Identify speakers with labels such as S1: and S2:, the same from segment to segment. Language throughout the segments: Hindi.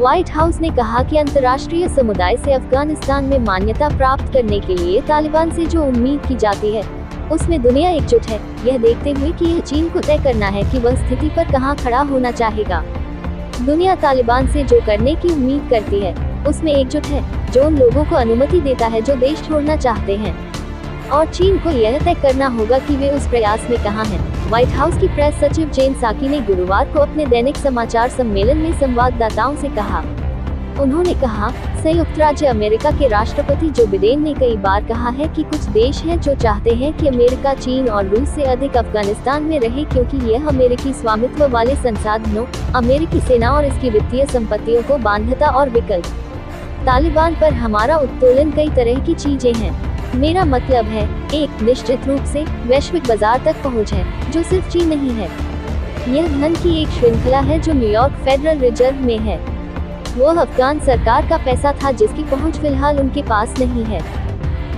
S1: व्हाइट हाउस ने कहा कि अंतर्राष्ट्रीय समुदाय से अफगानिस्तान में मान्यता प्राप्त करने के लिए तालिबान से जो उम्मीद की जाती है उसमें दुनिया एकजुट है, यह देखते हुए कि यह चीन को तय करना है कि वह स्थिति पर कहां खड़ा होना चाहेगा। दुनिया तालिबान से जो करने की उम्मीद करती है उसमें एकजुट है, जो उन लोगों को अनुमति देता है जो देश छोड़ना चाहते हैं, और चीन को यह तय करना होगा कि वे उस प्रयास में कहां हैं। व्हाइट हाउस की प्रेस सचिव जेन साकी ने गुरुवार को अपने दैनिक समाचार सम्मेलन में संवाददाताओं से कहा। उन्होंने कहा, संयुक्त राज्य अमेरिका के राष्ट्रपति जो बिडेन ने कई बार कहा है कि कुछ देश हैं जो चाहते हैं कि अमेरिका, चीन और रूस से अधिक अफगानिस्तान में रहे, क्योंकि यह अमेरिकी स्वामित्व वाले संसाधनों, अमेरिकी सेना और इसकी वित्तीय संपत्तियों को बांधता और विकल्प। तालिबान पर हमारा उत्तोलन कई तरह की चीजें हैं। मेरा मतलब है, एक निश्चित रूप से वैश्विक बाजार तक पहुंच है, जो सिर्फ चीन नहीं है। यह धन की एक श्रृंखला है जो न्यूयॉर्क फेडरल रिजर्व में है। वो अफगान सरकार का पैसा था जिसकी पहुंच फिलहाल उनके पास नहीं है।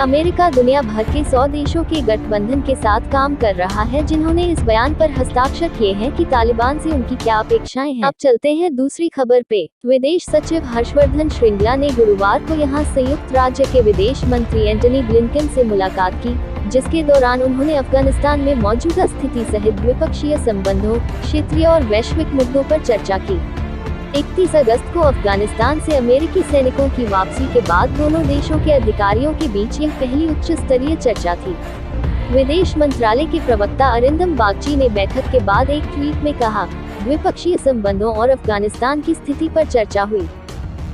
S1: अमेरिका दुनिया भर के 100 देशों के गठबंधन के साथ काम कर रहा है जिन्होंने इस बयान पर हस्ताक्षर किए हैं कि तालिबान से उनकी क्या अपेक्षाएं हैं। अब चलते हैं दूसरी खबर पे। विदेश सचिव हर्षवर्धन श्रृंगला ने गुरुवार को यहां संयुक्त राज्य के विदेश मंत्री एंटनी ब्लिंकन से मुलाकात की, जिसके दौरान उन्होंने अफगानिस्तान में मौजूदा स्थिति सहित द्विपक्षीय संबंधों, क्षेत्रीय और वैश्विक मुद्दों पर चर्चा की। 31 अगस्त को अफगानिस्तान से अमेरिकी सैनिकों की वापसी के बाद दोनों देशों के अधिकारियों के बीच यह पहली उच्च स्तरीय चर्चा थी। विदेश मंत्रालय के प्रवक्ता अरिंदम बागची ने बैठक के बाद एक ट्वीट में कहा, द्विपक्षीय संबंधों और अफगानिस्तान की स्थिति पर चर्चा हुई।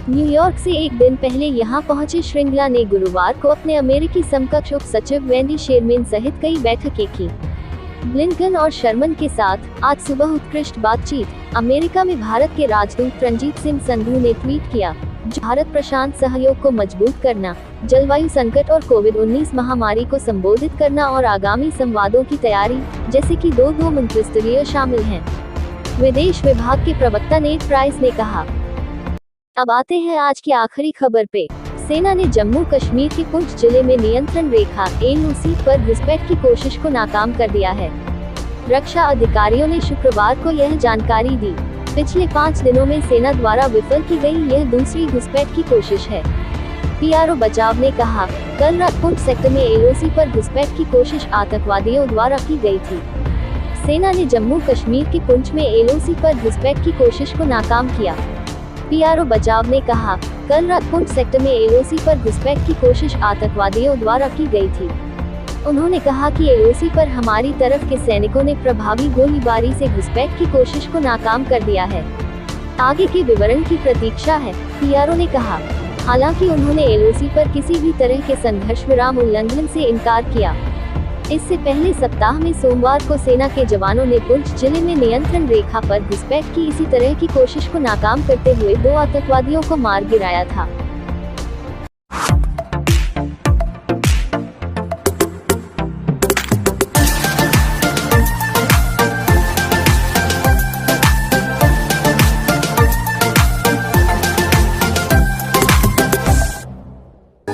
S1: न्यूयॉर्क से एक दिन पहले यहां पहुंचे श्रृंगला ने गुरुवार को अपने अमेरिकी समकक्ष उप सचिव वेंडी शेरमेन सहित कई बैठकें की। ब्लिंकन और शर्मन के साथ आज सुबह उत्कृष्ट बातचीत। अमेरिका में भारत के राजदूत रणजीत सिंह संधू ने ट्वीट किया, भारत प्रशांत सहयोग को मजबूत करना, जलवायु संकट और कोविड-19 महामारी को संबोधित करना और आगामी संवादों की तैयारी, जैसे कि दो मंत्रिस्तरीय शामिल हैं। विदेश विभाग के प्रवक्ता नेट प्राइस ने कहा। अब आते हैं आज की आखिरी खबर पे। सेना ने जम्मू कश्मीर के पुंछ जिले में नियंत्रण रेखा (LOC) पर घुसपैठ की कोशिश को नाकाम कर दिया है। रक्षा अधिकारियों ने शुक्रवार को यह जानकारी दी। पिछले 5 दिनों में सेना द्वारा विफल की गई यह दूसरी घुसपैठ की कोशिश है। PRO बचाव ने कहा, कल रात पुंछ सेक्टर में LOC पर घुसपैठ की कोशिश आतंकवादियों द्वारा की गई थी। सेना ने जम्मू कश्मीर के पुंछ में LOC पर घुसपैठ की कोशिश को नाकाम किया। PRO बचाव ने कहा, कल रात पुंछ सेक्टर में LOC पर घुसपैठ की कोशिश आतंकवादियों द्वारा की गई थी। उन्होंने कहा कि LOC पर हमारी तरफ के सैनिकों ने प्रभावी गोलीबारी से घुसपैठ की कोशिश को नाकाम कर दिया है। आगे के विवरण की प्रतीक्षा है, PRO ने कहा। हालांकि उन्होंने LOC पर किसी भी तरह के संघर्ष विराम उल्लंघन से इनकार किया। इससे पहले सप्ताह में सोमवार को सेना के जवानों ने पुंछ जिले में नियंत्रण रेखा पर घुसपैठ की इसी तरह की कोशिश को नाकाम करते हुए 2 आतंकवादियों को मार गिराया था।